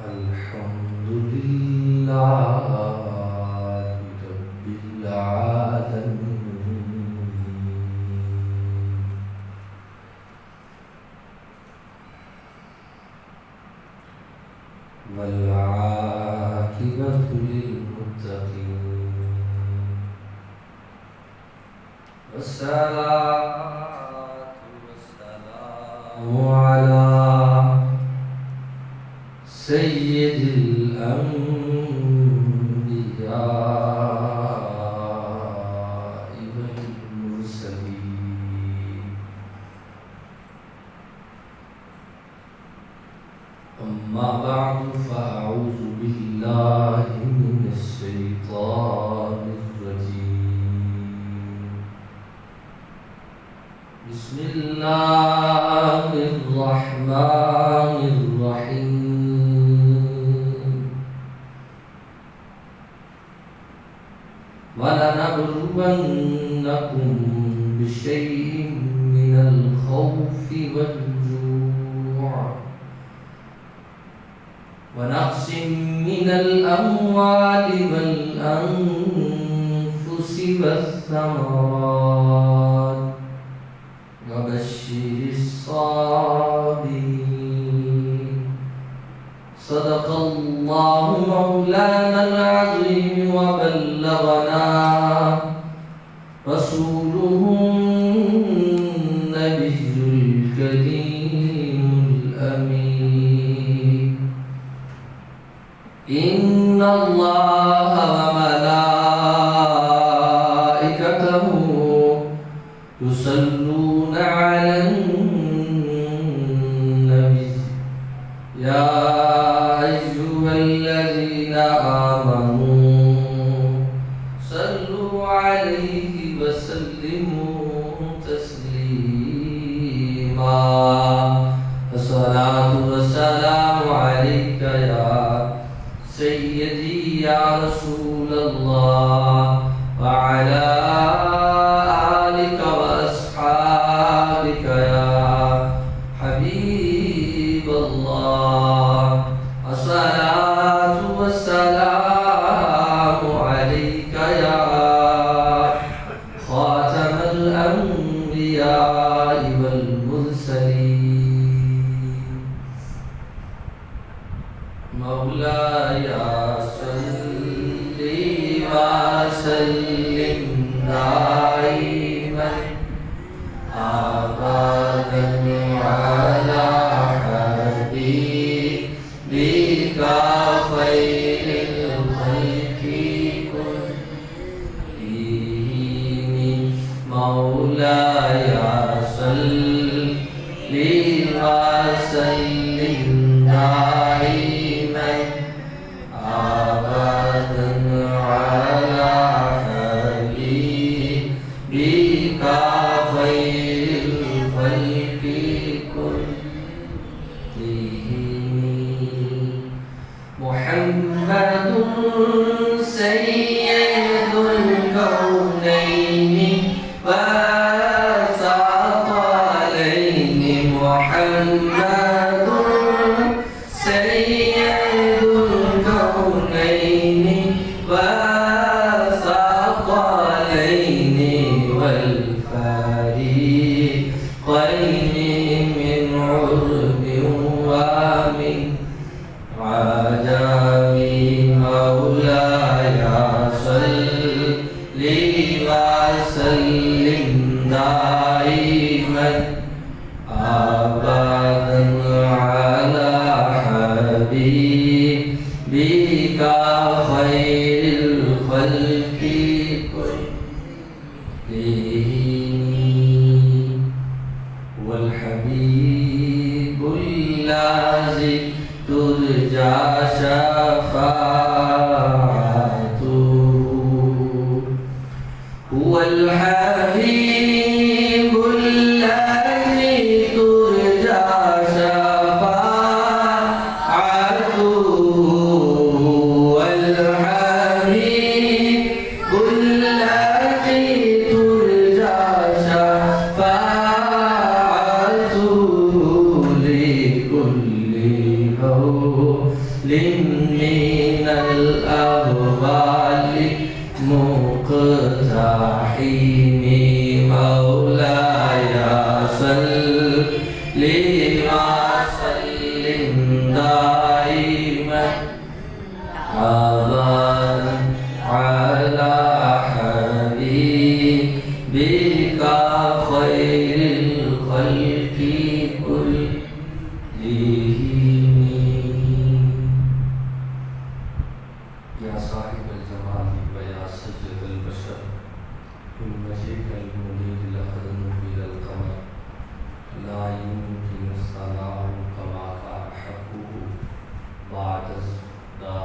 الحمد لله رب العالمين والعاقبة للمتقين والصلاة والسلام على سيد الأنبياء والمرسلين أما بعد فأعوذ بالله من الشيطان الرجيم بسم الله الرحمن الرحيم وَلَنَبْلُوَنَّكُمْ بِشَيْءٍ مِّنَ الْخَوْفِ وَالْجُوعِ وَنَقْصٍ مِّنَ الْأَمْوَالِ وَالْأَنفُسِ وَالثَّمَرَاتِ وَبَشِّرِ الصَّابِرِينَ صدق الله مولانا العظيم وبلغنا رسوله النبي الكريم الأمين إن الله وملائكته يصلون على النبي يا أيها الذين آمنوا صلوا عليه وسلموا تسليما الصلاة والسلام عليك يا سيدي يا رسول الله وعلى آلك وأصحابك يا حبيب الله الصلاة والسلام عليك يا خاتم الأنبياء والمرسلين مولاي صل وسلم دائما أبدا على حبيبك خير الخلق كلهم مولاي صل وسلم دائما أبدا على حبيبك خير الخلق كلهم محمد سيد الكونين والثقلين محمد سيد الكونين والثقلين والفريقين من عرب ومن عجم مولاي صل وسلم دائما أبدا على حبيبك خير الخلق كلهم والحبيب الذي ترجى شفاعته هو الحبيب الذي ترجى شفاعته والحبيب الذي ترجى شفاعته لكل مسلم من الأهوال مقتحم مولاي صل وسلم دائما أبدا على حبيبك خير الخلق كلهم. يا صاحب الجمال ويا سيد البشر من وجهك المنير لقد نبل القمر لا يمكن الصلاة كما كان حقه بعد ذا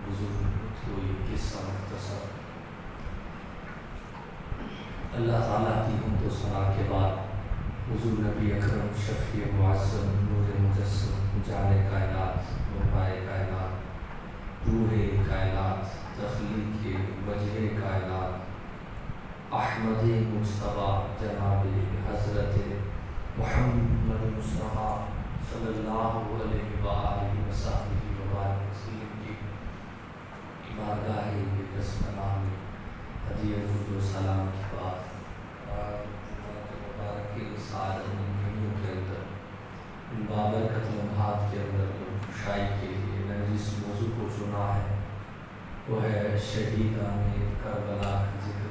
بزرگ کوئی قصہ مختصر. اللہ تعالیٰ کی حمد و ثنا کے بعد حضور نبی اکرم شفیع معظم نور مجسم جان کائنات نمائے کائنات روح کائنات تخلیق وجہ کائنات احمد مصطفیٰ جناب حضرت محمد مصطفیٰ صلی اللہ علیہ وآلہ وسلم وسلم کی بارگاہ بقدس نام میں ہدیت و سلام کی بات مبارک سعادت مہینوں کے اندر ان بابرکت لمحات کے اندر شاعری کے لیے میں نے جس موضوع کو چنا ہے وہ ہے شہیدان کربلا کا ذکر.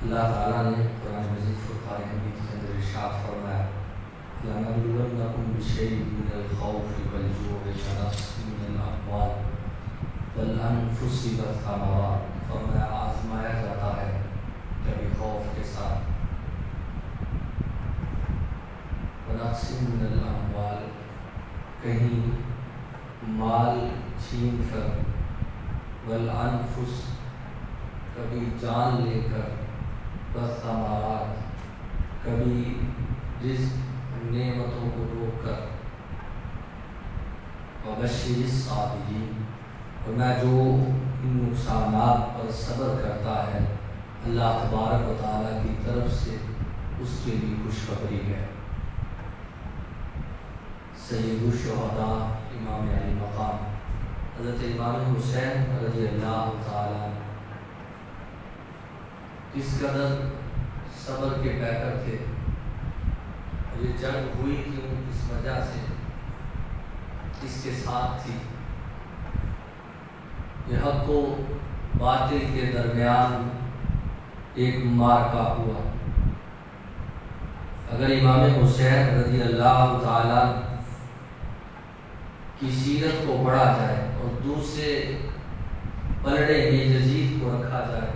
اللہ تعالیٰ نے قرآن مجید فرقان حمید کے اندر ارشاد فرمایا لَنَبْلُوَنَّكُمْ بِشَيْءٍ مِّنَ الْخَوْفِ وَالْجُوعِ وَنَقْصٍ مِّنَ الْأَمْوَالِ وَالْأَنفُسِ وَالثَّمَرَاتِ. فرمایا آزمایا جاتا ہے کبھی خوف کے ساتھ وَنَقْصٍ مِّنَ الْأَمْوَالِ کہیں مال چھین کر وَالْأَنفُسِ کبھی جان لے کر وَالثَّمَرَاتِ کبھی رزق نعمتوں کو روک کر وَبَشِّرِ الصَّابِرِينَ اور میں جو ان نقصانات پر صبر کرتا ہے اللہ تبارک و تعالیٰ کی طرف سے اس کے لیے خوشخبری ہے. سید الشہداء امام علی مقام حضرت امام حسین رضی اللہ تعالیٰ کس قدر صبر کے پیکر تھے. یہ جنگ ہوئی کیوں کس وجہ سے اس کے ساتھ تھی. یہ حق و باطل کے درمیان ایک معرکہ ہوا. اگر امام حسین رضی اللہ تعالیٰ کی سیرت کو پڑھا جائے اور دوسرے پلڑے میں یزید کو رکھا جائے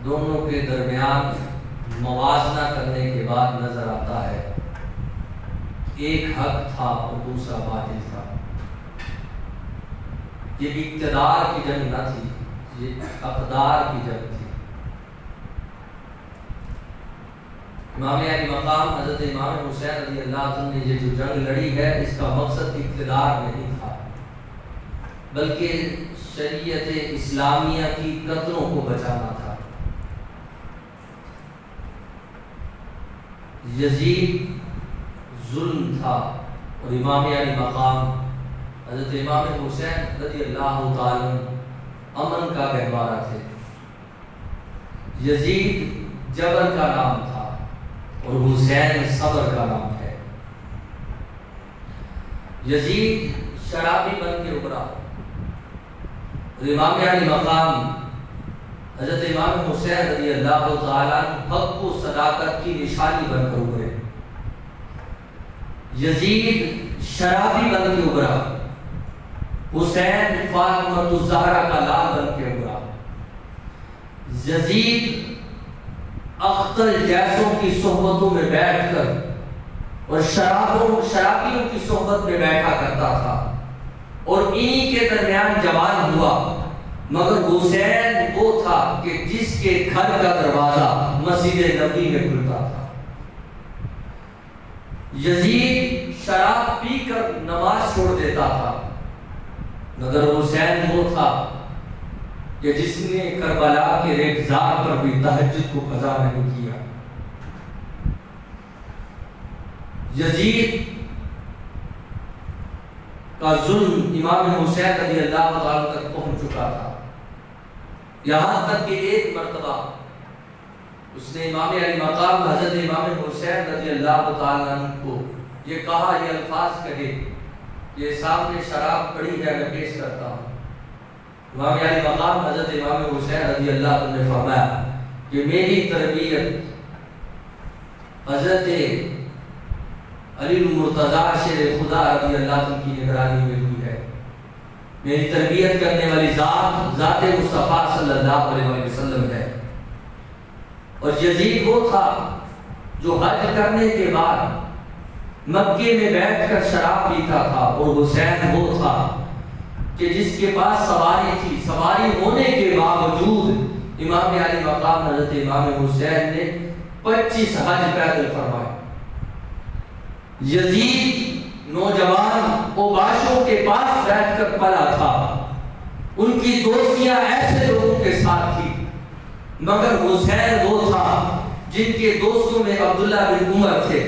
دونوں کے درمیان موازنہ کرنے کے بعد نظر آتا ہے ایک حق تھا اور دوسرا باطل تھا. یہ اقتدار کی جنگ نہ تھی, یہ اقدار کی جنگ تھی. امام علی مقام حضرت امام حسین رضی اللہ عنہ نے یہ جو جنگ لڑی ہے اس کا مقصد اقتدار نہیں تھا بلکہ شریعت اسلامیہ کی قدروں کو بچانا تھا. یزید ظلم تھا اور امام علی مقام حضرت امام حسین رضی اللہ تعالی امن کا گہوارہ تھے. یزید جبر کا نام تھا اور حسین صبر کا نام ہے. یزید شرابی بن کے ابھرا اور امام علی مقام حضرت امام حسین رضی اللہ تعالیٰ حق و صداقت کی نشانی بن کر ابھرے. یزید شرابی بن کے ابھرا, حسین فاطمہ الزہرا کا لال بن کے ابھرا. یزید اختر جیسوں کی صحبتوں میں بیٹھ کر اور شرابیوں کی صحبت میں بیٹھا کرتا تھا اور انہی کے درمیان جوان ہوا. مگر حسین وہ تھا کہ جس کے گھر کا دروازہ مسجد نبوی میں کھلتا تھا. یزید شراب پی کر نماز چھوڑ دیتا تھا مگر حسین وہ تھا کہ جس نے کربلا کے ریگزار پر بھی تہجد کو قضا نہیں کیا. یزید کا ظلم امام حسین رضی اللہ تعالیٰ تک پہنچ چکا تھا، یہاں تک کہ ایک مرتبہ اس نے امام علی مقام حضرت امام حسین رضی اللہ تعالیٰ عنہ کو یہ کہا، یہ الفاظ کہے، یہ سامنے شراب پڑی ہے میں پیش کرتا ہوں۔ امام علی مقام حضرت امام حسین رضی اللہ عنہ نے فرمایا کہ میری تربیت حضرت علی المرتضیٰ شیر خدا رضی اللہ عنہ کی نگرانی میں ہوئی ہے، میری تربیت کرنے والی ذات مصطفیٰ صلی اللہ علیہ وسلم ہے۔ اور یزید وہ تھا جو حج کرنے کے بعد مکے میں بیٹھ کر شراب پیتا تھا، اور حسین وہ تھا کہ جس کے پاس سواری تھی، سواری ہونے کے باوجود امام علی مقام حضرت امام حسین نے 25 حج پیدل فرمائے۔ یزید نوجوان اوباشوں کے پاس بیٹھ کر پلا تھا، ان کی دوستیاں ایسے لوگوں کے ساتھ تھی، مگر حسین وہ تھا جن کے دوستوں میں عبداللہ بن عمر تھے،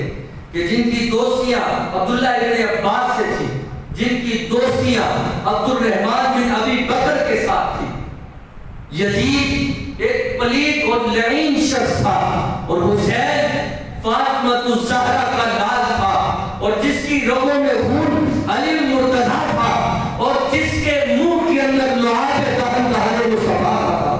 کہ جن کی دوستیاں عبداللہ بن عباس سے تھی، جن کی دوستیاں عبد الرحمن بن ابی بکر کے ساتھ تھی۔ یزید ایک پلیت اور لعین شخص تھا، اور حسین فاطمہ الزہرا کا لال تھا، اور جس کی رگوں میں خون علی المرتضیٰ تھا، اور جس کے منہ کے اندر لعاب دہن حضرت مصطفیٰ تھا۔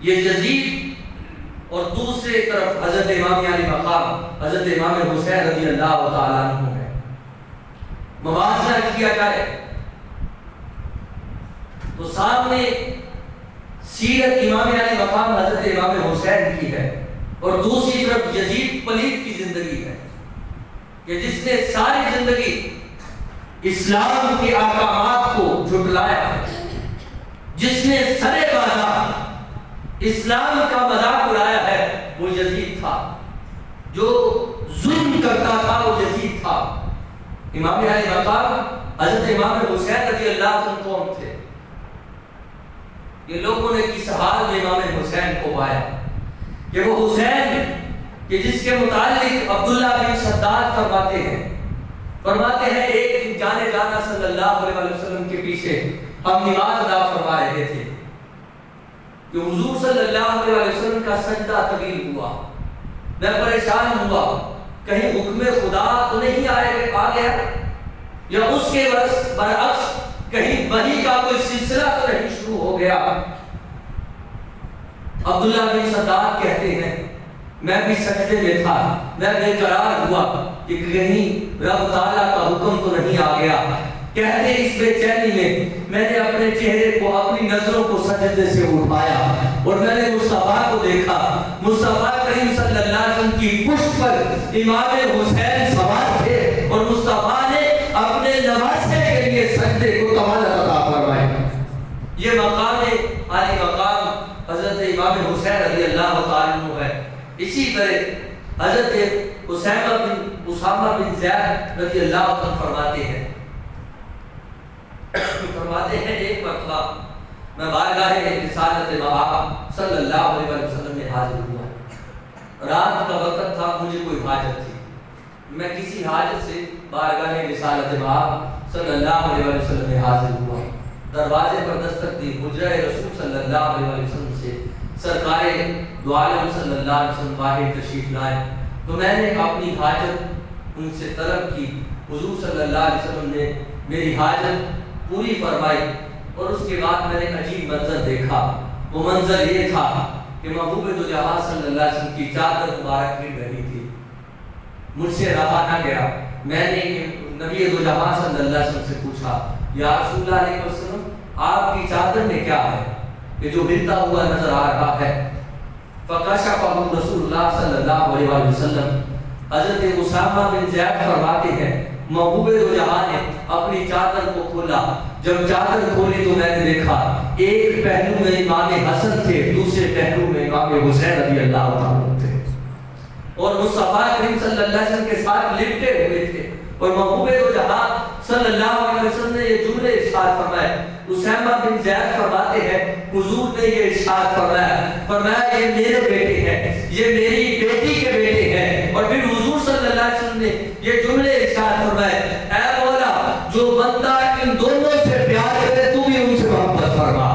یہ یزید اور دوسرے طرف حضرت امام علی مقام حضرت امام حسین رضی اللہ تعالیٰ عنہ ہے۔ موازنہ کیا جائے تو سامنے سیرت امام علی مقام حضرت امام حسین کی ہے، اور دوسری طرف یزید پلیت کی زندگی ہے، کہ جس نے ساری زندگی اسلام کے احکامات کو جھٹلایا، جس نے سرے بازار اسلام کا مذاق اڑایا ہے، وہ یزید تھا۔ جو ظلم کرتا تھا وہ یزید تھا۔ امام علی مقام حضرت امام حسین رضی اللہ عنہ کون تھے؟ یہ لوگوں نے کس حال میں امام حسین کو پایا کہ وہ حسین کہ جس کے متعلق عبداللہ بن شداد فرماتے ہیں ایک دن جانے جانا صلی اللہ علیہ وسلم کے پیچھے ہم نماز ادا فرما رہے تھے کہ حضور صلی اللہ علیہ وسلم کا سجدہ طویل ہوا، میں پریشان ہوا کہیں حکم خدا تو نہیں آ گیا، یا اس کے برعکس کہیں وحی کا کوئی سلسلہ تو نہیں شروع ہو گیا۔ عبداللہ بن شداد کہتے ہیں میں بھی سجدے میں تھا، میں بے قرار ہوا کہ کہیں رب تعالیٰ کا حکم تو نہیں آ گیا۔ کہتے اس بے چینی میں نے اپنے چہرے کو اپنی نظروں کو سجدے سے اٹھایا، اور میں نے مصطفیٰ کو دیکھا، مصطفیٰ کریم صلی اللہ علیہ وسلم کی پشت پر امام حسین سوار تھے، اور مصطفیٰ نے اپنے نواسے کے لیے سجدے کو کمال عطا فرمائے۔ یہ مقام علی مقام حضرت امام حسین رضی اللہ تعالیٰ عنہ ہے۔ اسی طرح حضرت اسامہ بن زید رضی اللہ عنہ فرماتے ہیں ایک مرتبہ میں بارگاہ رسالت مآب صلی اللہ علیہ وسلم میں حاضر ہوا، رات کا وقت تھا، مجھے کوئی حاجت تھی، میں کسی حاجت سے بارگاہ رسالت مآب صلی اللہ علیہ وسلم میں حاضر ہوا، دروازے پر دستک دی، حجرہ رسول صلی اللہ علیہ وسلم سے سرکار دو عالم صلی اللہ علیہ وسلم باہر تشریف لائے، تو میں نے اپنی حاجت ان سے طلب کی، حضور صلی اللہ علیہ وسلم نے میری حاجت پوری فرمائی، اور اس کے بعد میں نے عجیب منظر دیکھا۔ وہ منظر یہ تھا کہ محبوب دو جہاں صلی اللہ علیہ وسلم کی چادر مبارک گر رہی تھی، مجھ سے رہا نہ گیا، میں نے نبی دو جہاں صلی اللہ علیہ وسلم سے پوچھا یا رسول اللہ علیہ وسلم آپ کی چادر میں کیا ہے کہ جو ہلتا ہوا نظر آ رہا ہے؟ فکشفہ رسول اللہ صلی اللہ علیہ وسلم، حضرت اسامہ بن زید فرماتے ہیں محبوب دو جہاں نے اپنی چادر کو کھولا، جب چادر کھولی تو میں نے دیکھا ایک پہلو میں امام حسن تھے، دوسرے پہلو میں امام حسین رضی اللہ عنہ تھے، اور مصطفیٰ کریم صلی اللہ علیہ وسلم کے ساتھ لپٹے ہوئے تھے، اور محبوب دو جہاں صلی اللہ علیہ وسلم نے یہ جملے ارشاد فرمائے۔ اسامہ بن زید فرماتے ہیں حضور نے یہ ارشاد فرمایا یہ میرے بیٹے ہیں، یہ میری بیٹی کے بیٹے ہیں، اور پھر حضور صلی اللہ علیہ وسلم نے یہ جملے ارشاد فرمائے، اے مولا جو بندہ ان دونوں سے پیار کرے تو بھی ان سے محبت فرما،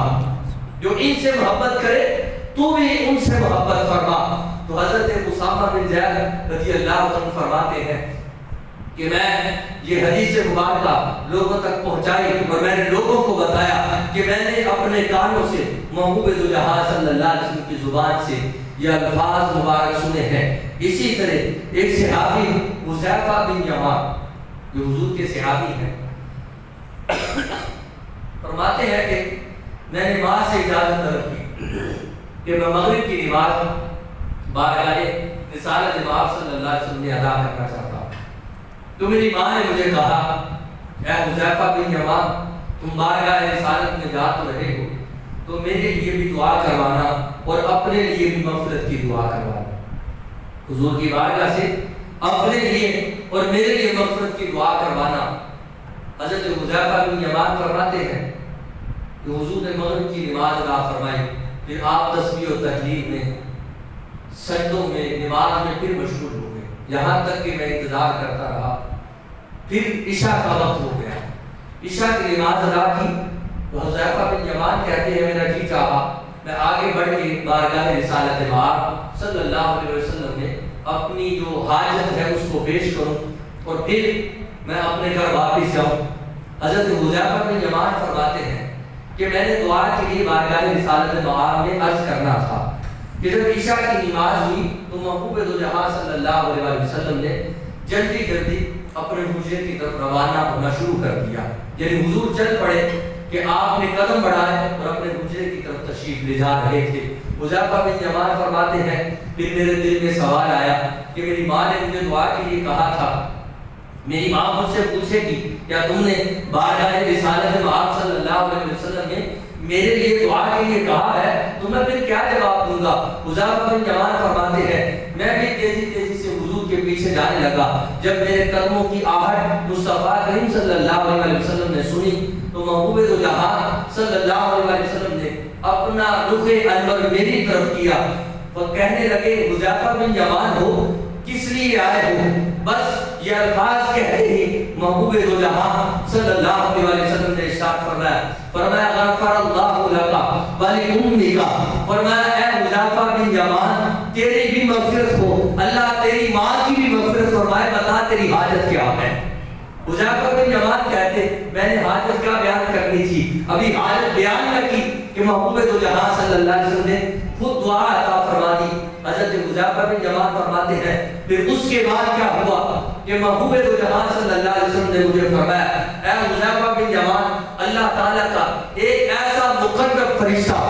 جو ان سے محبت کرے تو بھی ان سے محبت فرما۔ تو حضرت اسامہ بن زید رضی اللہ عنہ فرماتے ہیں کہ میں یہ حدیث مبارکہ لوگوں تک پہنچائی اور میں نے لوگوں کو بتایا کہ میں نے اپنے کانوں سے محبوب دو جہاں صلی اللہ علیہ وسلم کی زبان سے یہ الفاظ مبارک سنے ہیں۔ اسی طرح ایک صحابی حذیفہ بن یمان جو حضور کے صحابی ہیں فرماتے ہیں کہ میں نے ماں سے اجازت طلب کی کہ میں مغرب کی نماز بارگاہ رسالت مآب صلی اللہ علیہ وسلم میں ادا کرنا چاہتا ہوں۔ تو میری ماں نے مجھے کہا، اے حذیفہ بن یمان تم بارگاہ رسالت میں جا تو رہے ہو تو میرے لیے بھی دعا کروانا اور اپنے لیے بھی مغفرت کی دعا کروانا۔ حضور کی بارگاہ سے اپنے لیے اور میرے لیے مغفرت کی دعا کروانا۔ حضرت حذیفہ بن یمان فرماتے ہیں کہ حضور نے مغرب کی نماز ادا فرمائی، پھر آپ تسبیح و تحلیل میں سجدوں میں نماز میں پھر مشغول ہو گئے، یہاں تک کہ میں انتظار کرتا رہا۔ پھر عشاء کا وقت ہو گیا، عشاء کی نماز ادا کی تو حذیفہ بن یمان کہتے ہیں میرا جی چاہا میں آگے بڑھ کے بارگاہ رسالت مآب صلی اللہ علیہ وسلم میں اپنی جو حاجت ہے اس کو پیش کروں اور پھر میں اپنے گھر واپس جاؤں۔ حضرت حذیفہ بن یمان فرماتے ہیں کہ میں نے دعا کے لیے بارگاہ رسالت مآب میں عرض کرنا تھا کہ جب عشاء کی نماز ہوئی تو محبوب دو جہاں صلی اللہ علیہ وسلم نے جلدی جلدی اپنے حجرے کی طرف روانہ ہونا شروع کر دیا، یعنی حضور چل پڑے کہ آپ نے قدم بڑھائے اور اپنے حجرے کی طرف تشریف لے جا رہے تھے۔ حذیفہ بن یمان فرماتے ہیں پھر میرے دل میں سوال آیا کہ میری ماں نے مجھے دعا کے لیے کہا تھا، میری ماں مجھ سے پوچھے گی کیا تم نے بارگاہ رسالت مآب صلی اللہ علیہ وسلم میں میرے لیے دعا کے لیے کہا ہے تو میں پھر کیا جواب دوں گا؟ حذیفہ بن یمان فرماتے ہیں میں بھی تیزی تیزی سے حضور کے پیچھے جانے لگا، جب میرے قدموں کی آہٹ مصطفیٰ کریم صلی اللہ علیہ وسلم نے سنی تو محبوب دو جہاں صلی اللہ علیہ وسلم نے اپنا رخ انور میری طرف کیا اور کہنے لگے حذیفہ بن یمان ہو کس لیے آئے ہو؟ بس یہ الفاظ کہتے ہی محبوب دو جہاں صلی اللہ علیہ وسلم نے ارشاد فرمایا غفر اللہ لک ولی امک، فرمایا اے حذیفہ بن یمان تیری بھی مغفرت ہو، اللہ تیری ماں کی بھی مغفرت فرمائے، بتا تیری حاجت کیا ہے۔ حذیفہ بن یمان کہتے میں نے حاجت کیا بیان کرنی تھی، ابھی حاجت بیان نہ کی کہ محبوب دو جہاں صلی اللہ علیہ وسلم نے خود دعا عطا فرما دی۔ حضرت حذیفہ بن یمان فرماتے ہیں پھر اس کے بعد کیا ہوا کہ محبوب دو جہاں صلی اللہ علیہ وسلم نے مجھے فرمایا اے حذیفہ بن یمان اللہ تعالیٰ کا ایک ایسا مقرب فرشتہ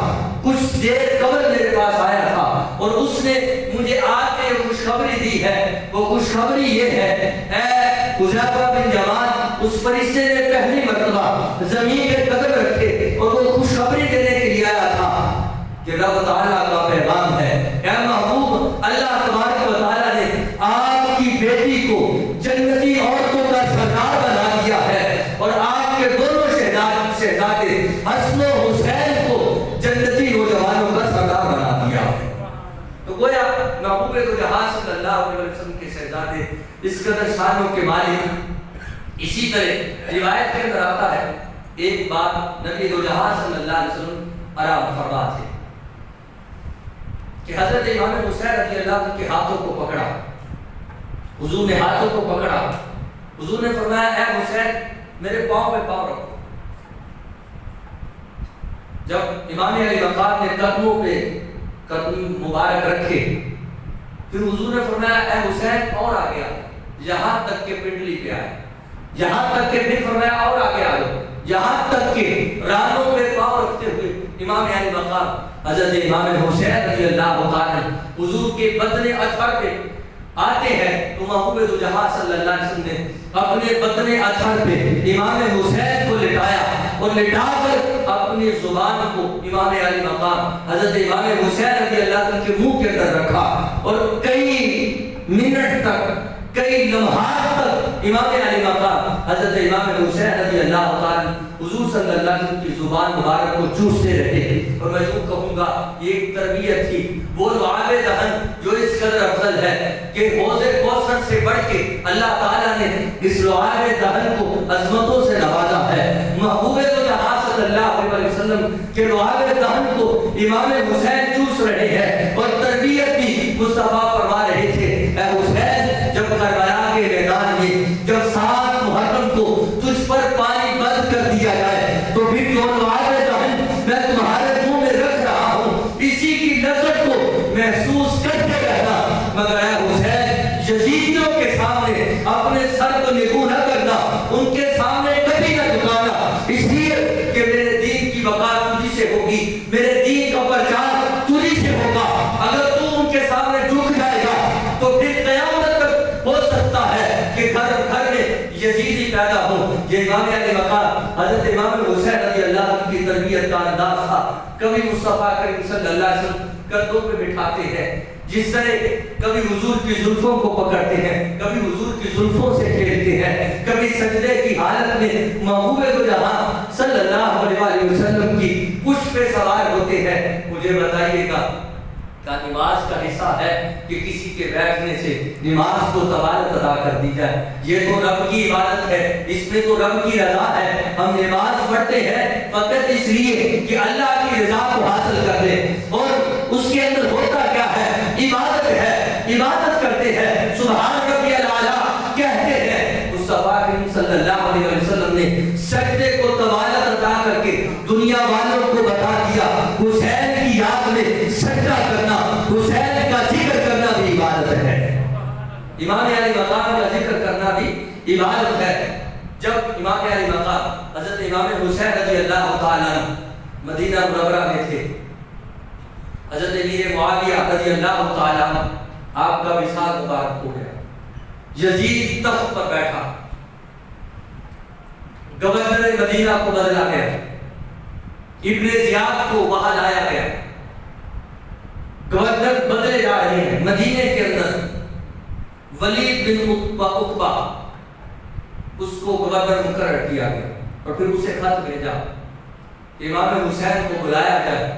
کچھ دیر قبل میرے پاس آیا تھا اور اس نے مجھے آتے خوشخبری دی ہے، وہ خوشخبری یہ ہے اے حذیفہ بن یمان اس فرشتے نے پہلی مرتبہ زمین پہ قدم رکھے اور وہ خوشخبری دینے کے لیے آیا تھا کہ رب تعالیٰ کا پیغام ہے، اے محبوب اللہ تبارک و تعالیٰ نے آپ کی بیٹی کو جنتی عورتوں کا سردار بنا دیا ہے اور آپ کے دونوں شہزادے حسن و حسین کو جنتی نوجوانوں کا سردار بنا دیا ہے۔ تو گویا محبوب دو جہاں صلی اللہ علیہ وسلم کے شہزادے اس قدر شانوں کے مالک۔ اسی طرح روایت کے اندر آتا ہے ایک بات نبی دو جہاں صلی اللہ علیہ وسلم آرام فرما تھے کہ حضرت امام حسین رضی اللہ عنہ کے ہاتھوں کو پکڑا، حضور نے ہاتھوں کو پکڑا، حضور نے فرمایا اے حسین میرے پاؤں پہ پاؤں رکھو۔ جب امام علی مقام نے قدموں پہ قدم مبارک رکھے پھر حضور نے فرمایا اے حسین اور آگے آ، یہاں تک کہ پنڈلی پہ آئے، یہاں تک کہ پھر فرمایا اور آگے آ جاؤ، یہاں تک کہ رانوں پہ پاؤں رکھتے ہوئے امام علی مقام حضرت امام حسین رضی اللہ عنہ حضور کے بدن اطہر پہ آتے ہیں تو محبوب دو جہاں صلی اللہ علیہ وسلم نے اپنے بدن اطہر پہ امام حسین کو لٹایا اور لٹا کر اپنی زبان کو امام علی مقام حضرت امام حسین رضی اللہ عنہ کے منہ کے اندر رکھا اور کئی منٹ تک کئی لمحات تک امام علی مقام حضرت امام حسین رضی اللہ عنہ حضور صلی اللہ علیہ وسلم کی زبان مبارک کو چوستے رہے۔ اور میں یوں کہوں گا یہ ایک تربیت تھی، وہ لعاب دہن جو اس قدر افضل ہے کہ حوض کوثر سے بڑھ کے اللہ تعالیٰ نے اس لعاب دہن کو عظمتوں سے نوازا ہے۔ محبوب تو جہاں صلی اللہ علیہ وسلم کے لعاب دہن کو امام حسین چوس رہے ہیں اور تربیت بھی مصطفیٰ فرما رہے تھے۔ اے حسین، جب کربلا کے میدان میں جب 7 محرم کو تجھ پر پانی بند کر دیا جائے تو پھر جو لعاب دہن میں تمہارے منہ میں رکھ رہا ہوں اسی کی لذت کو محسوس کرتے رہنا، مگر اے حسین یزیدیوں کے سامنے اپنے سر کو نگو نہ کرنا، ان کے سامنے کبھی نہ جھکانا، اس لیے کہ میرے دین کی بقا تجھی سے ہوگی، میرے دین کا پرچار تجھی سے ہوگا۔ اگر تو ان کے سامنے جھک جائے گا تو پھر قیامت تک ہو سکتا ہے کہ گھر گھر میں یزیدی پیدا ہو۔ یہ امام علی مقام حضرت امام حسین رضی اللہ عنہ کی تربیت کا انداز تھا۔ کبھی مصطفیٰ کریم صلی اللہ علیہ وسلم کندھوں پہ بٹھاتے ہیں، جس طرح کبھی حضور کی زلفوں کو پکڑتے ہیں، کبھی حضور کی زلفوں سے کھیلتے ہیں، کبھی سجدے کی حالت میں محبوب دو جہاں صلی اللہ علیہ وسلم کی پشت پہ سوار ہوتے ہیں۔ مجھے بتائیے گا کہ نماز کا حصہ ہے کہ کسی کے بیٹھنے سے نماز کو طوالت ادا کر دی جائے؟ یہ تو رب کی عبادت ہے، اس میں تو رب کی رضا ہے۔ ہم نماز پڑھتے ہیں فقط اس لیے کہ اللہ کی رضا کو حاصل کر لیں، اور اس کے اندر ہوتا کیا ہے؟ عبادت ہے، عبادت کرتے ہیں، سبحان ربی الاعلیٰ کہتے ہیں۔ مصطفیٰ کریم صلی اللہ علیہ وسلم نے سجدے کو طوالت ادا کر کے دنیا والوں کو بتا دیا، حسین کی یاد میں سجدہ کرنا، حسین کا ذکر کرنا بھی عبادت ہے۔ امام علی مقام کا ذکر کرنا بھی عبادت ہے۔ جب امام علی مقام حضرت امام حسین رضی اللہ تعالیٰ مدینہ منورہ میں تھے، حضرت امیر معاویہ رضی اللہ تعالیٰ آپ کا وصال مبارک ہو گیا، یزید تخت پر بیٹھا، گورنر مدینہ کو بدلا گیا، ابن زیاد کو وہاں لایا گیا، گورنر بدلے جا رہے ہیں۔ مدینے کے اندر ولید بن عقبہ اس کو گورنر مقرر کیا گیا، اور پھر اسے خط بھیجا امام حسین کو بلایا جائے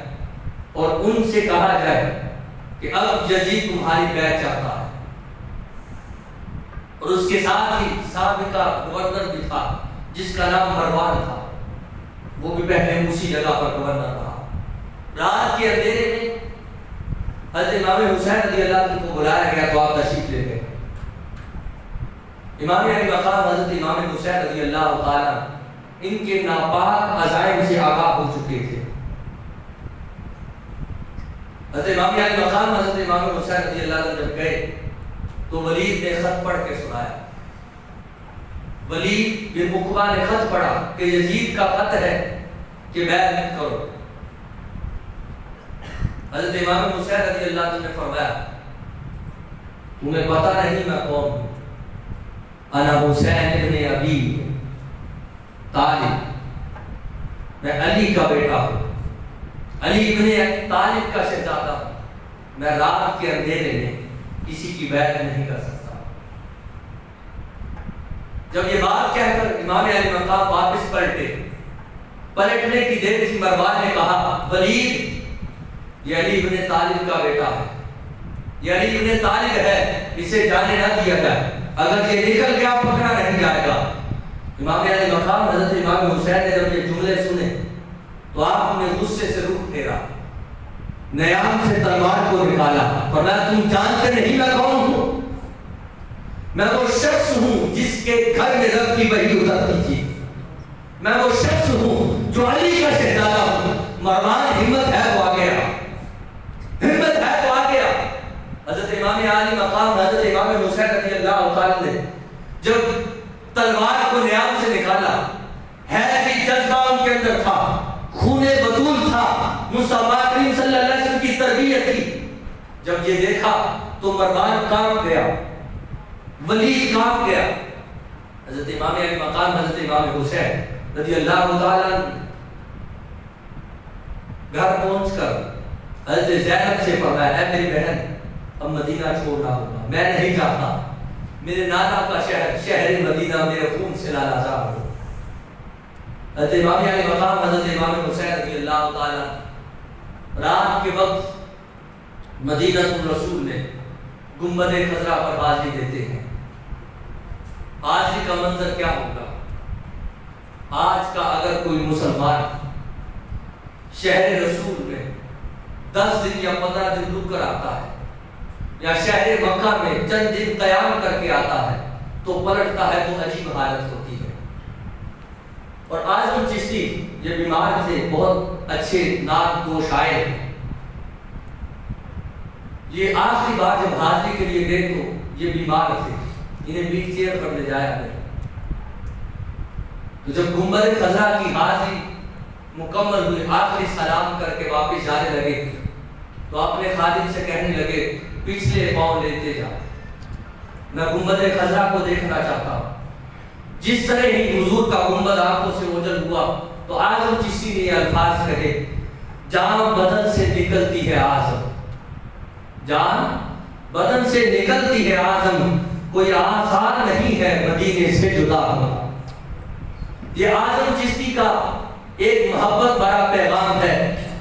اور ان سے کہا جائے کہ اب یزید تمہاری بیعت چاہتا ہے۔ اور اس کے ساتھ ہی سابقہ گورنر بھی تھا جس کا نام مروان تھا، وہ بھی پہلے اسی جگہ پر گورنر رہا۔ رات کے اندھیرے میں حضرت امام حسین رضی اللہ عنہ کو بلایا گیا تو آپ تشریف لے گئے۔ امام علی مقام حضرت امام حسین رضی اللہ تعالیٰ ان کے ناپاک عزائم سے آگاہ ہو چکے تھے۔ حضرت امام علی مقام حضرت امام حسین رضی اللہ عنہ جب گئے تو ولید نے خط پڑھ کے سنایا۔ ولید بن عقبہ نے خط پڑھا کہ یزید کا خط ہے کہ بیعت کرو۔ حضرت امام حسین رضی اللہ عنہ نے فرمایا تمہیں پتہ نہیں میں کون ہوں؟ انا حسین ابن ابی طالب، میں علی کا بیٹا ہوں، علی ابن طالب کا شہزادہ ہوں، میں رات کے اندھیرے میں کسی کی بیعت نہیں کر سکتا۔ جب یہ بات کہہ کر امام علی مقام واپس پلٹنے کی دیر تھی، مروان نے کہا ولید یہ علی ابن طالب کا بیٹا ہے، یہ علی ابن طالب ہے، اسے جانے نہ دیا جائے، اگر یہ نکل گیا پکڑا نہیں جائے گا۔ امام علی مقام حضرت امام حسین نے جب یہ جملے سنے تو آپ نے غصے سے رخ پھیرا، نیام سے تلوار کو نکالا، فرمایا تم جانتے نہیں میں کون ہوں؟ میں وہ شخص ہوں جس کے گھر میں رب کی وحی اترتی تھی، میں وہ شخص ہوں جو علی کا شہزادہ ہوں۔ مروان ہمت ہے تو آ گیا، ہمت ہے تو آ گیا۔ حضرت امام علی مقام حضرت امام حسین رضی اللہ تعالیٰ نے جب تلوار کو نیام سے نکالا، حیرتی جذبہ ان کے اندر تھا، خون بطول تھا، مصطفیٰ کریم صلی اللہ علیہ وسلم کی تربیت تھی۔ جب یہ دیکھا تو مروان کانپ گیا، ولید کانپ گیا۔ حضرت امام علی مقام حضرت امام حسین رضی اللہ تعالیٰ گھر پہنچ کر حضرت زینب سے فرمایا اے میری بہن اب مدینہ چھوڑنا ہوگا، میں نہیں چاہتا میرے نانا کا شہر مدینہ میرے خون سے لالازار ہو۔ حضرت امام علی مقام حضرت امام حسین رضی اللہ تعالیٰ رات کے وقت مدینہ الرسول میں گنبد خضرا پر بازی دیتے ہیں، حاضری کا منظر کیا ہوگا؟ آج کا اگر کوئی مسلمان شہر رسول میں 10 دن یا 15 دن رک کر آتا ہے یا شہر مکہ میں چند دن قیام کر کے آتا ہے تو پلٹتا ہے تو عجیب حالت ہوتی ہے۔ اور اعظم چشتی یہ بیمار تھے، بہت اچھے نعت گو شاعر، یہ آخری بار جب حاضری کے لیے گئے تو یہ بیمار تھے، انہیں ویل چیئر پر لے جایا گیا۔ تو جب گنبد خضرا کی حاضری مکمل ہوئی، آخری سلام کر کے واپس جانے لگے تو اپنے خادم سے کہنے لگے پچھلے پاؤں لیتے جا، میں گنبد خضرا کو دیکھنا چاہتا ہوں۔ جس طرح ہی حضور کا گنبد آنکھوں سے اوجھل ہوا تو اعظم چشتی نے یہ الفاظ کہے، جان بدن سے نکلتی ہے اعظم، جان بدن سے نکلتی ہے اعظم، کوئی آسان نہیں ہے مدینے سے جدا ہونا۔ یہ اعظم چشتی کا ایک محبت بھرا پیغام ہے،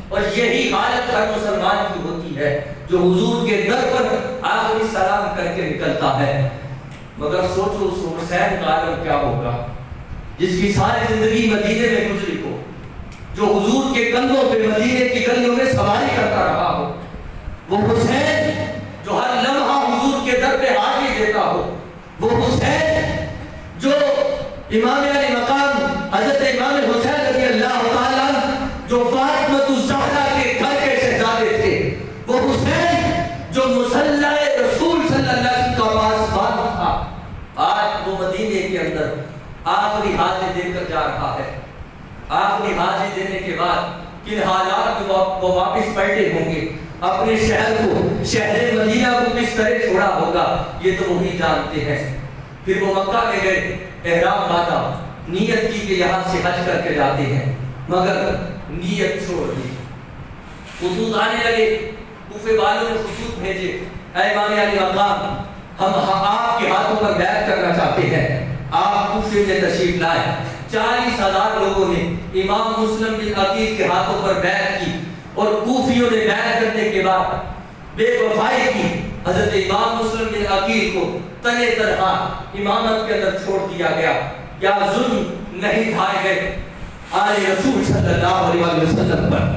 اور یہی حالت ہر مسلمان کی ہوتی ہے جو حضور کے در پر آخری سلام کر کے نکلتا ہے۔ مگر سوچو اس حسین کا عالم کیا ہوگا جس کی ساری زندگی مدینے میں گزری ہو، جو حضور کے کندھوں پہ مدینے کی گلیوں میں سواری کرتا رہا ہو، وہ حسین جو ہر لمحہ حضور کے در پہ حاضری دیتا ہو، وہ حسین جو امام علی مقام حضرت امام حسین رضی اللہ تعالیٰ جو فاطمہ الزہرا کے گھر کے شہزادے تھے، وہ حسین جو مصلی رسول صلی اللہ علیہ وسلم کا پاسبان تھا، آج وہ مدینے کے اندر آخری حاضری دے کر جا رہا ہے۔ آخری حاضری دینے کے بعد کن حالات میں وہ واپس پلٹے ہوں گے، اپنے شہر کو، شہر مدینہ کو کس طرح چھوڑا ہوگا، یہ تو وہی جانتے ہیں۔ پھر وہ مکہ میں گئے، احرام باندھا، نیت کی کہ یہاں سے حج کر کے جاتے ہیں، مگر نیت چھوڑ دی۔ خطوط آنے لگے، کوفے والوں نے خطوط بھیجے، اے امام علی مقام، ہم آپ کے ہاتھوں پر بیعت کرنا چاہتے ہیں، آپ کوفے میں تشریف لائے۔ 40,000 لوگوں نے امام مسلم بن عقیل کے ہاتھوں پر بیعت کی، اور کوفیوں نے بیعت کرنے کے بعد بے وفائی کی، حضرت امام مسلم بن عقیل کو تنے تنہا امامت کے اندر چھوڑ دیا گیا۔ کیا ظلم نہیں ڈھائے گئے آل رسول صلی اللہ علیہ وسلم پر؟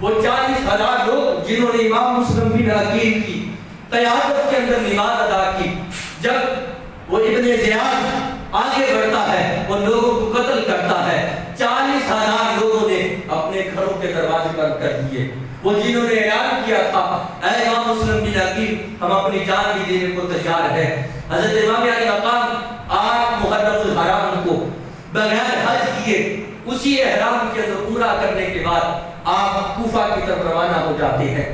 وہ 40,000 لوگ جنہوں نے امام مسلم بن عقیل کی قیادت کے اندر نماز ادا کی، جب وہ ابن زیاد آگے بڑھتا ہے، وہ لوگوں کو قتل کرتا ہے، 40,000 لوگوں نے اپنے گھروں کے دروازے بند کر دیے۔ وہ جنہوں نے اعلان کیا تھا اے امام مسلم بن عقیل، ہم اپنی جان بھی دینے کو تیار ہیں۔ حضرت امام علی مقام 8 محرم الحرام کو بغیر حج کیے اسی احرام کے اندر عمرہ کرنے کے بعد آپ کوفہ کی طرف روانہ ہو جاتے ہیں۔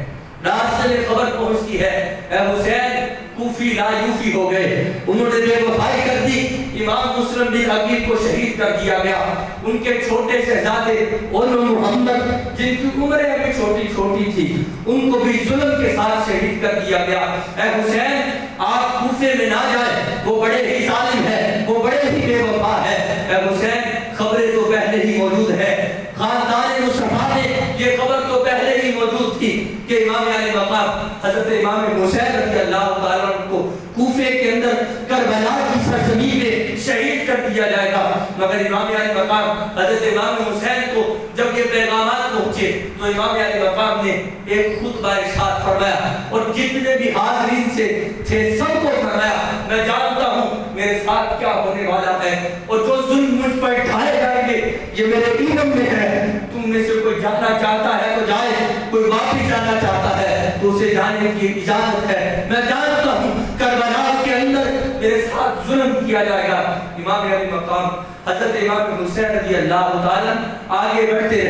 راستے میں خبر پہنچتی ہے اے حسین کوفی لا یوفی ہو گئے، انہوں نے بے وفائی کر دی، امام مسلم بن عقیل کو شہید کر دیا گیا۔ ان کے چھوٹے شہزادے اور محمد جن کی عمریں ابھی چھوٹی چھوٹی تھی، ان کو بھی ظلم کے ساتھ شہید کر دیا گیا۔ اے حسین آپ کوفے میں نہ جائیں، وہ بڑے ہی ظالم ہے، وہ بڑے ہی بے وفا ہے۔ اے حسین خبریں تو پہلے ہی موجود ہے، خاندان مصطفیٰ میں یہ خبر تو پہلے ہی موجود تھی کہ امام علی مقام حضرت امام حسین رضی اللہ تعالیٰ عنہ کو کوفے کے اندر کربلا کی سرزمین میں شہید کر دیا جائے گا۔ مگر امام علی مقام حضرت امام حسین کو جب یہ پیغامات پہنچے تو امام علی مقام نے ایک خطبہ ارشاد فرمایا، اور جتنے بھی حاضرین سے تھے سب کو فرمایا میں جانتا ہوں میرے ساتھ کیا ہونے والا ہے، اور جو ظلم مجھ پر ڈھائے جائیں گے یہ میرے علم میں ہے۔ تم میں سے کوئی جانا چاہتا ہے تو جائے، کوئی واپس جانا چاہتا ہے تو اسے جانے کی اجازت ہے۔ میں جانتا ہوں کربلا کے اندر میرے ساتھ ظلم کیا جائے گا۔ امام علی مقام حضرت امام حسین رضی اللہ تعالیٰ آگے بڑھتے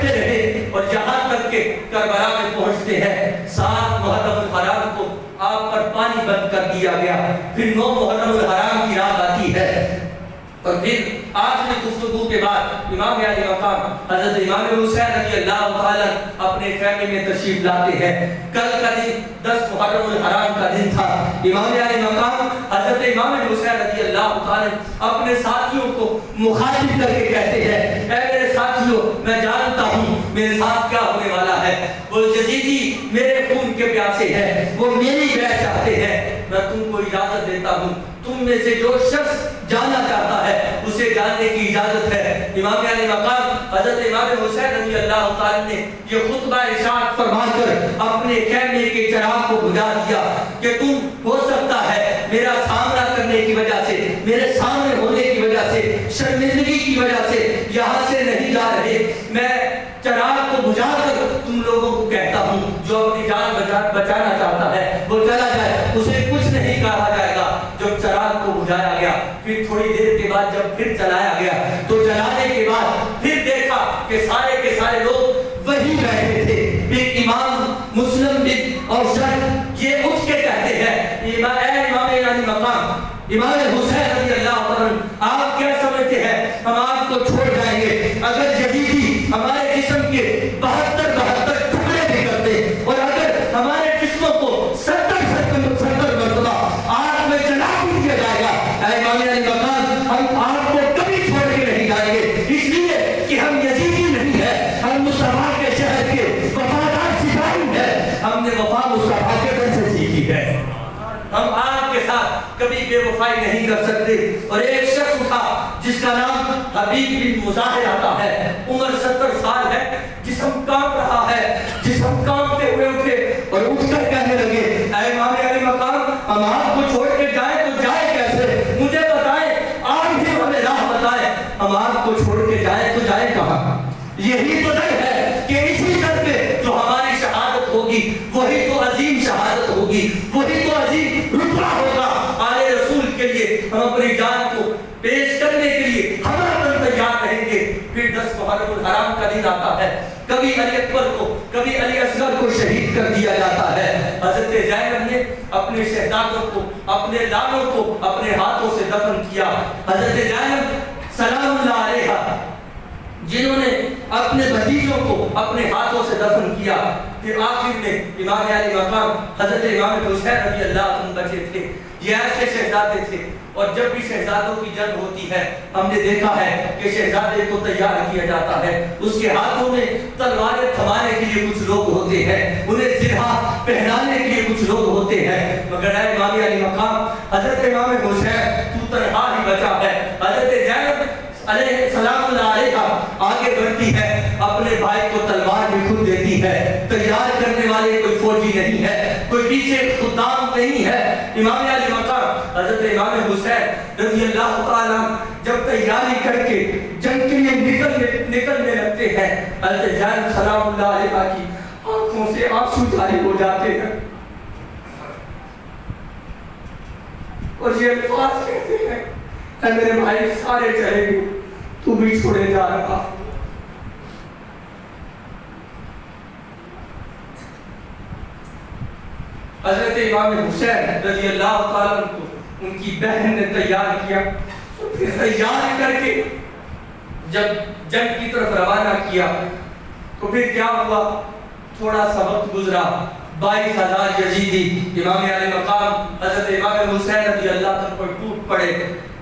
رہے اور یہاں تک کہ کربلا میں پہنچتے ہیں۔ 7 محرم الحرام کو آپ پر پانی بند کر دیا گیا، پھر 9 محرم الحرام کی رات آتی ہے، اور پھر آخری گفتگو کے بعد امام علی مقام حضرت امام حسین رضی اللہ تعالیٰ اپنے خیمے میں تشریف لاتے ہیں۔ کل کا دن 10 محرم الحرام کا دن تھا۔ امام علی مقام حضرت امام حسین رضی اللہ تعالیٰ اپنے ساتھیوں کو مخاطب کر کے کہتے ہیں اے میرے ساتھی ساتھیوں میں جانتا ہوں میرے ساتھ کیا ہونے والا ہے. وہ یزیدی میرے خون کے پیاسے ہیں, وہ میری بیعت چاہتے ہیں. میں تم کو اجازت دیتا ہوں, تم میں سے جو شخص جانا چاہتا ہے اسے جاننے کی اجازت ہے. امام علی مقام حضرت امام حسین رضی اللہ تعالیٰ نے یہ خطبہ ارشاد فرما کر اپنے خیمے کے چراغ کو بجھا دیا کہ تم ہو سکتا ہے میرا سامنا کرنے کی وجہ سے, میرے سامنے ہونے کی وجہ سے, شرمندگی کی وجہ سے یہاں سے نہیں جا رہے. میں چراغ کو بجھا کر تم لوگوں کو کہتا ہوں جو اپنی جان بچانا چاہتا ہے وہ چلا جائے, اسے کچھ نہیں کہا جائے گا. جب چراغ کو بجھایا گیا پھر تھوڑی دیر کے بعد جب پھر چلایا گیا تو چلانے کے بعد پھر دیکھا کہ سارے کے سارے لوگ وہی بیٹھے تھے. پھر امام مسلم بن اوشد یہ اٹھ کے کہتے ہیں اے امام علی مقام, امام حسین رضی اللہ عنہ, آپ کیا سمجھتے ہیں ہم آپ کو چھوڑ جائیں گے؟ اگر یزیدی ہمارے جسم کے 72 ٹکڑے بھی کرتے اور اگر ہمارے جسموں کو 70 مرتبہ آگ میں جلا بھی دیا جائے گا, اے امام علی مقام ہم آپ کو کبھی چھوڑ کے نہیں جائیں گے, اس لیے کہ ہم یزیدی نہیں ہیں, ہم مصطفیٰ کے شہر کے وفادار سپاہی ہیں. ہم نے وفا مصطفیٰ کے در سے سیکھی ہے, ہم آپ کے ساتھ کبھی بے وفائی نہیں کر سکتے. اور ایک شخص اٹھا جس کا نام حبیب بن مظاہر آتا ہے, عمر 70 سال ہے, جسم کانپ رہا ہے, جسم کانپتے ہوئے اٹھے اور اٹھ کر کہنے لگے اے امام علی مقام ہم آپ کو چھوڑ کے جائیں تو جائیں کیسے, مجھے بتائیں, آپ ہی ہمیں راہ بتائیں, ہم آپ کو چھوڑ کے جائیں تو جائیں کہاں؟ یہی تو در ہے کہ اسی در پہ جو ہماری شہادت ہوگی وہی تو عظیم شہادت ہوگی, وہی تو عظیم رتبہ ہوگا. آل رسول کے لیے ہم اپنی جان کو پیش کرنے کے لیے ہمارا تیار رہیں گے. پھر 10 محرم الحرام کا دن آتا ہے, کبھی علی اکبر کو کبھی علی اصغر کو شہید کر دیا جاتا ہے. حضرت زینب نے اپنے شہزادوں کو, اپنے لالوں کو اپنے ہاتھوں سے دفن کیا. حضرت زینب سلام اللہ علیہا جنہوں نے اپنے بھتیجوں کو اپنے ہاتھوں سے دفن کیا. پھر آخر میں امام علی مقام حضرت امام حسین رضی اللہ عنہ بچے تھے. یہ ایسے شہزادے تھے, اور جب بھی شہزادوں کی جنگ ہوتی ہے ہم نے دیکھا ہے کہ شہزادے کو تیار کیا جاتا ہے, اس کے ہاتھوں میں تلواریں تھمانے کے لیے کچھ لوگ ہوتے ہیں, انہیں زرہ پہنانے کے لیے کچھ لوگ ہوتے ہیں. مگر اے امام علی مقام حضرت امام حسین تو تنہا ہی بچا ہے. حضرت زینب علیہ السلام اللہ علیہ آگے بڑھتی ہے, اپنے بھائی کو تلوار بھی خود دیتی ہے. تیار کرنے والے کوئی فوجی نہیں ہے, کوئی پیچھے خدام نہیں ہے. امام علی مقام حضرت امام حسین رضی اللہ تعالیٰ جب تیاری کر کے جنگ کے لیے نکلنے لگتے ہیں, حضرت زینب سلام اللہ علیہ کی آنکھوں سے آنسو جاری ہو جاتے ہیں اور یہ الفاظ کہتے ہیں اے میرے بھائی سارے چلے گئے تو بھی چھوڑے جا رہا. حضرت امام حسین رضی اللہ تعالیٰ کو ان کی بہن نے تیار کیا, پھر تیار کر کے جب جنگ کی طرف روانہ کیا تو پھر کیا ہوا, تھوڑا سا وقت گزرا, 22,000 یزیدی امام علی مقام حضرت امام حسین رضی اللہ عنہ پر ٹوٹ پڑے.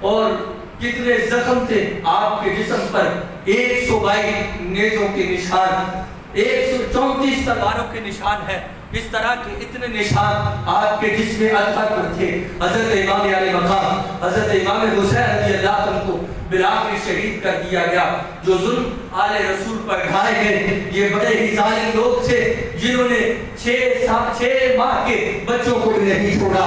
اور کتنے زخم تھے آپ کے جسم پر, 122 نیزوں کے نشان, 134 تلواروں کے نشان ہے. اس طرح کے اتنے نشان آپ کے جسم اطہر پر تھے. حضرت امام علی مقام حضرت امام حسین رضی اللہ عنہ کو بالآخر شہید کر دیا گیا. جو ظلم آل رسول پر ڈھائے گئے یہ بڑے ہی ظالم لوگ تھے, جنہوں نے 6 ماہ کے بچوں کو بھی نہیں چھوڑا,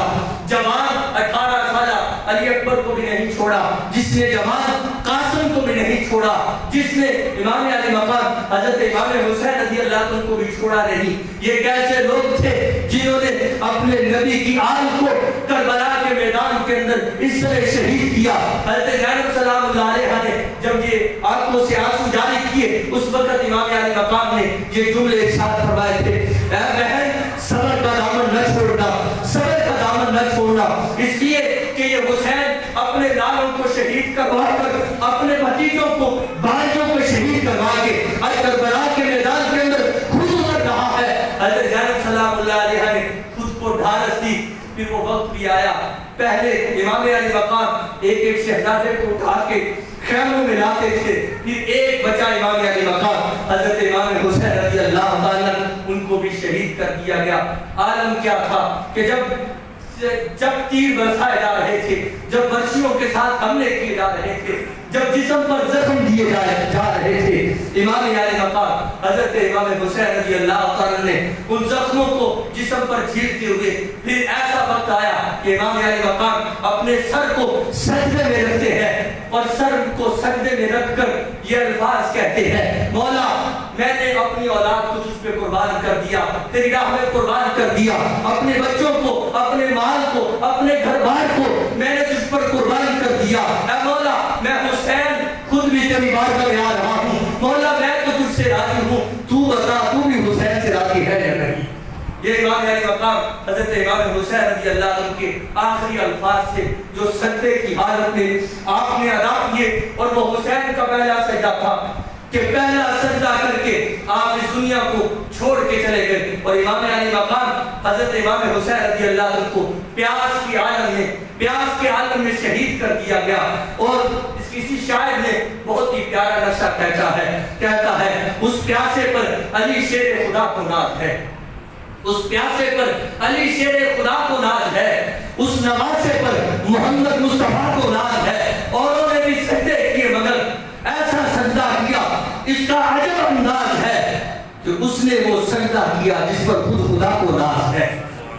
جوان 18 سالہ علی اکبر کو بھی نہیں چھوڑا, جس نے جوان قاسم کو بھی نہیں چھوڑا, جس نے امام علی مقام حضرت امام حسین رضی اللہ عنہ کو بھی چھوڑا نہیں. یہ کیسے لوگ تھے جنہوں نے اپنے نبی کی آل کو کربلا کے میدان کے اندر اس طرح شہید کیا. حضرت زینب سلام اللہ علیہ نے جب یہ آنکھوں سے آنسو جاری کیے اس وقت امام علی مقام نے یہ جملے ارشاد فرمائے تھے, اے بہن صبر کا دامن نہ چھوڑنا, صبر کا دامن نہ چھوڑنا, اس لیے کہ یہ حسین اپنے لالوں کو شہید کروا کر اپنے بھتیجوں کو بھائیوں کو شہید کروا کے کربلا کے میدان کے اندر خود اتر رہا ہے. حضرت زینب سلام اللہ علیہ نے خود کو ڈھارس دی. پھر وہ وقت بھی آیا, پہلے امام علی مقام ایک شہزادے کو اٹھا کے خیموں میں لاتے تھے. پھر ایک بچہ امام علی مقام حضرت امام حسین رضی اللہ تعالیٰ ان کو بھی شہید کر دیا گیا. عالم کیا تھا کہ جب تیر برسائے جا رہے تھے، جب برچیوں کے ساتھ حملے کیے جا رہے تھے، جب جسم پر زخم دیے جا رہے تھے، امام علی مقام حضرت امام حسین رضی اللہ تعالیٰ نے ان زخموں کو جسم پر جھیلتے ہوئے پھر ایسا وقت آیا کہ امام علی مقام اپنے سر کو سجدے میں رکھتے ہیں اور سر کو سجدے میں رکھ کر یہ الفاظ کہتے ہیں، مولا میں نے اپنی اولاد کو تجھ پہ قربان کر دیا، تیری راہ میں قربان کر دیا، اپنے بچوں کو، اپنے مال کو، اپنے گھر بار کو میں نے تجھ پر قربان کر دیا. اے مولا میں حسین خود بھی تیری بارگاہ میں آ رہا ہوں، مولا میں تو تجھ سے راضی ہوں، تو بتا تو بھی حسین سے راضی ہے یا نہیں. یہ امام علی مقام حضرت امام حسین رضی اللہ عنہ کے آخری الفاظ سے جو سجدے کی حالت میں آپ نے ادا کیے، اور وہ حسین کا پہلا سجدہ تھا کہ پہلا سجدہ کر کے آپ اس دنیا کو چھوڑ کے چلے گئے. اور امام علی مقام حضرت امام حسین رضی اللہ عنہ کو پیاس کے عالم میں شہید کر دیا گیا. اور کسی شاعر نے بہت ہی پیارا نقشہ کہتا ہے اس پیاسے پر علی شیر خدا کو ناز ہے، اس پیاسے پر علی شیر خدا کو ناز ہے، اس نواسے پر محمد مصطفیٰ کو ناز ہے. اوروں نے بھی سجدے کیے مگر ایسا سجدہ کیا، اس کا عجب انداز ہے کہ اس نے وہ سجدہ کیا جس پر خود خدا کو ناز ہے.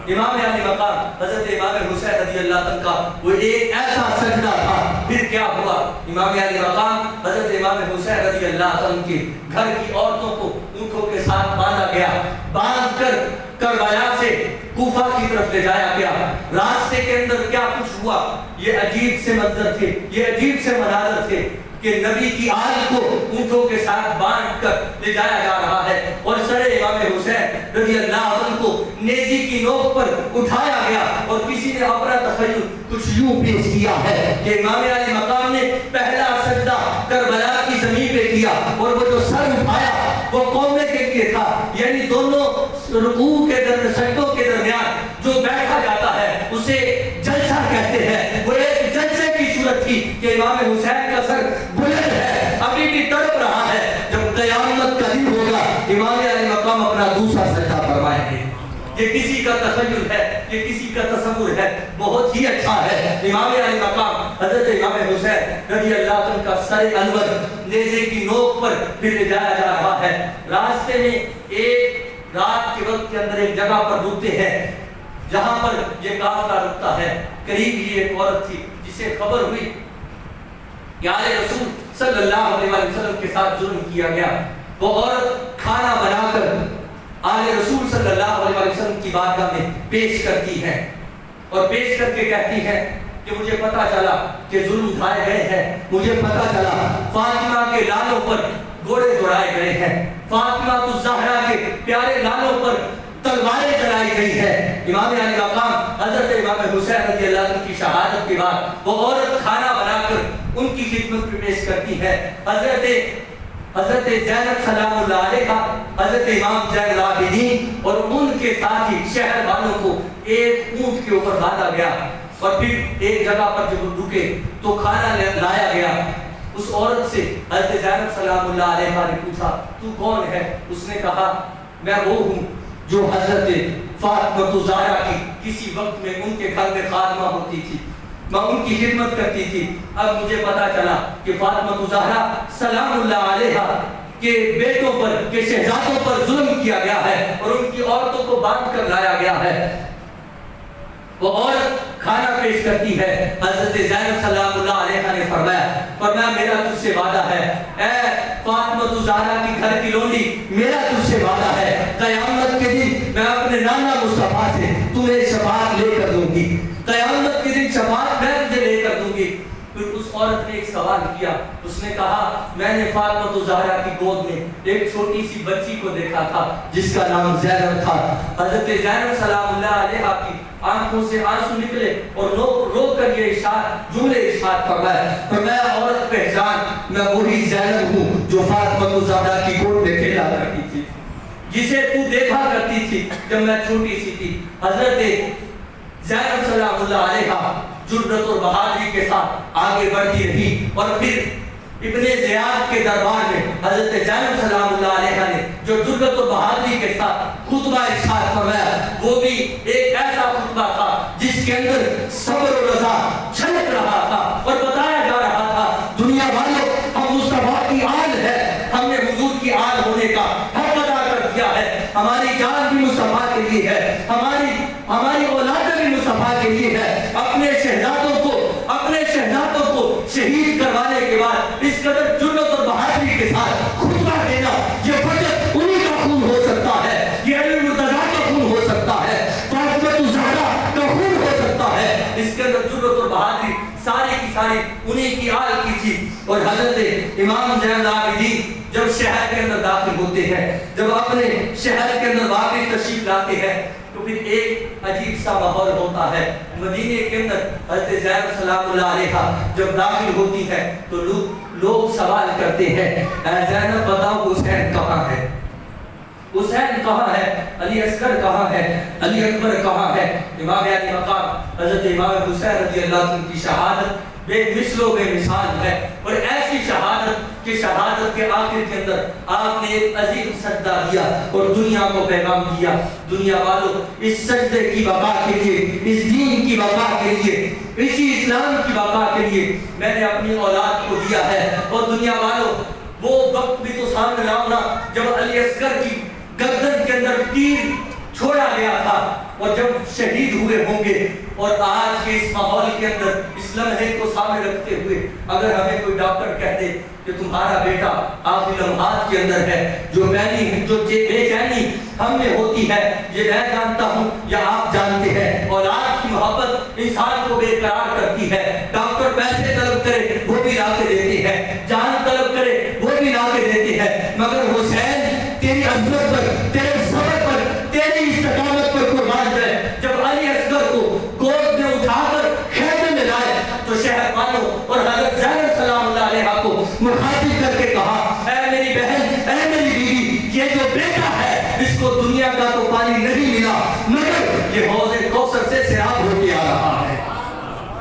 امام علی مقام حضرت امام حسین رضی اللہ عنہ کا وہ ایک ایسا سجدہ تھا. پھر کیا ہوا؟ امام علی مقام حضرت امام حسین رضی اللہ عنہ کے گھر کی عورتوں کو اونٹوں کے ساتھ باندھا گیا، باندھ کر کربلا سے کوفہ کی طرف لے جایا گیا. راستے کے اندر کیا کچھ ہوا، یہ عجیب سے منظر تھے، یہ عجیب سے مناظر تھے کہ نبی کی آل کو اونٹوں کے ساتھ باندھ کر لے جایا جا رہا ہے اور سر امام حسین رضی اللہ عنہ کو نیزی کی نوک پر اٹھایا گیا. اور کسی نے اپنا تخیل کچھ یوں پیش کیا ہے کہ امام علی مقام نے پہلا سجدہ کربلا کی زمین پہ کیا اور وہ جو سر اٹھایا وہ قومے کے لیے تھا، یعنی دونوں رکوع کے سجدوں کے درمیان جو بیٹھا جاتا ہے اسے جلسہ کہتے ہیں. وہ ایک جلسے کی صورت تھی کہ امام حسین کا سر بلند ہے، ابھی بھی تڑپ رہا ہے. جب قیامت کا دن ہوگا امام علی مقام اپنا دوسرا سجدہ فرمائیں گے. یہ کسی کا تخیل ہے، یہ کسی کا تصور ہے، بہت ہی اچھا ہے. امام علی مقام حضرت امام حسین رضی اللہ عنہ کا سر انور نیزے کی نوک پر پھر لے جایا جا رہا ہے. راستے میں ایک رات کے وقت کے اندر ایک جگہ پر رکتے ہیں جہاں پر یہ قافلہ رکتا ہے. قریب ہی ایک عورت تھی جسے خبر ہوئی کہ آل رسول صلی اللہ علیہ وسلم کے ساتھ ظلم کیا گیا. وہ عورت کھانا بنا کر آل رسول صلی اللہ علیہ وسلم کی بارگاہ میں پیش کرتی ہے اور پیش کر کے کہتی ہے کہ مجھے پتا چلا کہ ظلم اٹھائے گئے ہیں، مجھے پتا چلا فاطمہ کے لالوں پر گھوڑے دوڑائے گئے ہیں، فاطمہ الزہرا کے پیارے لالوں پر تلواریں چلائی گئی ہے. امام علی مقام حضرت امام حسین رضی اللہ عنہ کی شہادت کے بعد وہ عورت کھانا بنا کر ان کی خدمت میں پیش کرتی ہے. حضرت زینب سلام اللہ علیہ، حضرت امام زین العابدین اور ان کے ساتھ ہی شہر والوں کو ایک اونٹ کے اوپر باندھا گیا اور پھر ایک جگہ پر جب رکے تو کھانا لایا گیا. اس عورت سے حضرت زینب سلام اللہ علیہ نے پوچھا تو کون ہے؟ اس نے کہا میں وہ ہوں جو حضرت فاطمہ الزہرا کی کسی وقت میں ان کے گھر میں خادمہ ہوتی تھی، میں ان کی خدمت کرتی تھی. اب مجھے پتا چلا کہ فاطمہ الزہرا سلام اللہ علیہ کے بیٹوں پر، کے شہزادوں پر ظلم کیا گیا ہے اور ان کی عورتوں کو باندھ کر لایا گیا ہے. وہ عورت کھانا پیش کرتی ہے. حضرت زینب سلام اللہ علیہ نے فرمایا میرا تجھ سے وعدہ ہے اے فاطمہ الزہرا کی گھر کی لونڈی، میرا تجھ سے وعدہ ہے قیامت کے دن میں اپنے نانا مصطفیٰ سے تمہیں شفاعت لے کر دوں گی، قیامت کے دن شفاعت میں تجھے لے کر دوں گی. پھر اس عورت نے ایک سوال کیا، اس نے کہا میں نے فاطمہ الزہرا کی گود میں ایک چھوٹی سی بچی کو دیکھا تھا جس کا نام زینب تھا. حضرت زینب سلام اللہ علیہ کی آنکھوں سے آنسو نکلے اور رو کر یہ جملے ارشاد فرمایا عورت پہچان میں وہی زینب ہوں جو فاطمہ الزہرا کی گود میں کھیلا کرتی تھی، جسے تو دیکھا کرتی تھی جب میں چھوٹی سی تھی. حضرت زینب سلام اللہ علیہ جرأت اور بہادری کے ساتھ آگے بڑھتی رہی اور پھر ابن زیاد کے دربار میں حضرت زینب سلام اللہ علیہ نے جو جرأت و بہادری کے ساتھ خطبہ ارشاد فرمایا، وہ بھی ایک ایسا خطبہ تھا جس کے اندر صبر و رضا چھلک رہا تھا اور بتایا جا رہا تھا دنیا والوں ہم مصطفیٰ کی آل ہے، ہم نے حضور کی آل ہونے کا حق ادا کر دیا ہے، ہماری جان بھی مصطفیٰ کے لیے ہے، ہماری اولاد بھی مصطفیٰ کے لیے ہے۔ اپنے شہزادوں کو شہید کروانے کے بعد اس قدر جرأت اور بہادری کے ساتھ خطبہ دینا، یہ فقط انہی کا خون ہو سکتا ہے، یہ علی مرتضیٰ کا خون ہو سکتا ہے، فاطمہ الزہرا کا خون ہو سکتا ہے۔ اس کے اندر جرأت اور بہادری ساری کی ساری انہی کی آل کی تھی۔ اور حضرت امام زین العابدین جب شہر کے اندر داخل ہوتے ہیں، جب اپنے شہر کے اندر واپس تشریف لاتے ہیں، تو پھر ایک عجیب سا ماحول ہوتا ہے۔ مدینے کے اندر حضرت زینب سلام اللہ علیہ جب داخل ہوتی ہے تو لوگ سوال کرتے ہیں، اے زینب بتاؤ حسین کہاں ہے؟ حسین کہاں ہے؟ علی اصغر کہاں ہے؟ علی اکبر کہاں ہے؟ امام علی مقام حضرت امام حسین رضی اللہ عنہ کی شہادت بے مثل و بے مثال ہے، اور ایسی شہادت کہ شہادت کے آخر کے اندر آپ نے ایک عظیم سجدہ دیا اور دنیا کو پیغام دیا، دنیا والوں اس سجدے کی بقا کے لیے، اس دین کی بقا کے لیے، اسی اسلام کی بقا کے لیے میں نے اپنی اولاد کو دیا ہے۔ اور دنیا والوں وہ وقت بھی تو سامنے لاؤ نا جب علی اصغر کی گردن کے اندر تیر چھوڑا گیا تھا اور جب شہید ہوئے ہوں گے، اور آج کے اس ماحول کے اندر اس لمحے کو سامنے رکھتے ہوئے اگر ہمیں کوئی ڈاکٹر کہہ دے کہ تمہارا بیٹا آخری لمحات کے اندر ہے، جو بے چینی ہم میں ہوتی ہے یہ میں جانتا ہوں یا آپ جانتے ہیں، اولاد کی محبت انسان کو بے قرار کرتی ہے۔ ڈاکٹر پیسے طلب کرے وہ بھی لا کے دیتے ہیں، جان طلب کرے وہ بھی لا کے دیتے ہیں، مگر حسین تیری عظمت پر، تیرے صبر پر، تیری استقامت پر قربان جائے۔ جب علی اصغر کو گود میں اٹھا کر خیمے میں لائے تو شہر والوں اور حضرت زینب سلام اللہ علیہ کو مخاطب کر کے کہا، اے میری بہن، اے میری بیوی، یہ جو بیٹا ہے اس کو دنیا کا تو پانی نہیں ملا مگر یہ حوض کوثر سے سیراب ہو کے آ رہا ہے۔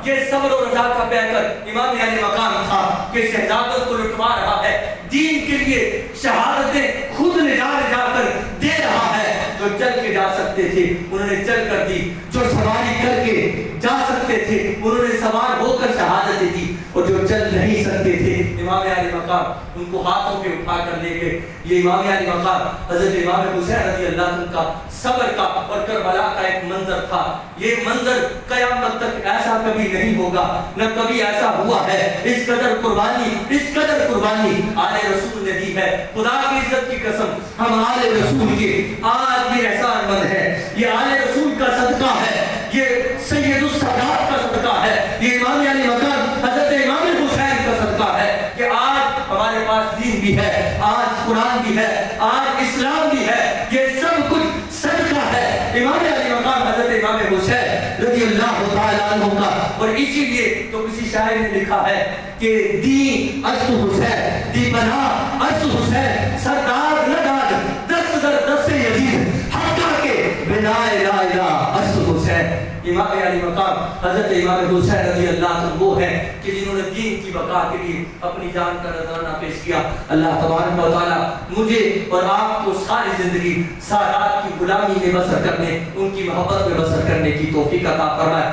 یہ صبر و رضا کا پیکر امام علی مقام تھا کہ شہزادوں کو لٹوا رہا ہے، دین کے لیے شہادتیں خود لے جا کر دے رہا ہے۔ جو چل کے جا سکتے تھے انہوں نے چل کر دی، جو سواری کر کے جا سکتے تھے انہوں نے سوار ہو کر شہادتیں دی، اور جو چل نہیں سکتے تھے امام علی مقام ان کو ہاتھوں پہ اٹھا کر لے گئے۔ یہ امام علی مقام حضرت امام حسین رضی اللہ عنہ کا صبر کا اور کربلا کا ایک منظر تھا۔ یہ منظر قیامت تک ایسا کبھی نہیں ہوگا، نہ کبھی ایسا ہوا ہے۔ اس قدر قربانی آل رسول نے دی ہے۔ خدا کی عزت کی قسم ہم آل رسول کے آج بھی احسان مند ہیں۔ یہ آل رسول کا صدقہ ہے، یہ سید السادات کا صدقہ ہے، یہ امام علی مقام حضرت امام حسین کا صدقہ ہے کہ آج ہمارے پاس دین بھی ہے، آج قرآن بھی ہے، آج اسلام بھی ہے۔ یہ سب کچھ صدقہ ہے امام علی مقام حضرت امام حسین رضی اللہ تعالیٰ عنہ کا۔ اور اسی لیے تو کسی شاعر نے لکھا ہے کہ دین ارس حسین، دی پناہ ارس حسین، سردار نداد دست در دست یزید، حقا کے بنا لا الہ ارس حسین۔ امام علی مقام حضرت امام حسین رضی اللہ عنہ وہ ہیں کہ جنہوں نے دین کی بقا کے لیے اپنی جان کا نذرانہ پیش کیا۔ اللہ تبارک و تعالیٰ مجھے اور آپ کو ساری زندگی سادات کی غلامی میں بسر کرنے، ان کی محبت میں بسر کرنے کی توفیق عطا فرمائے۔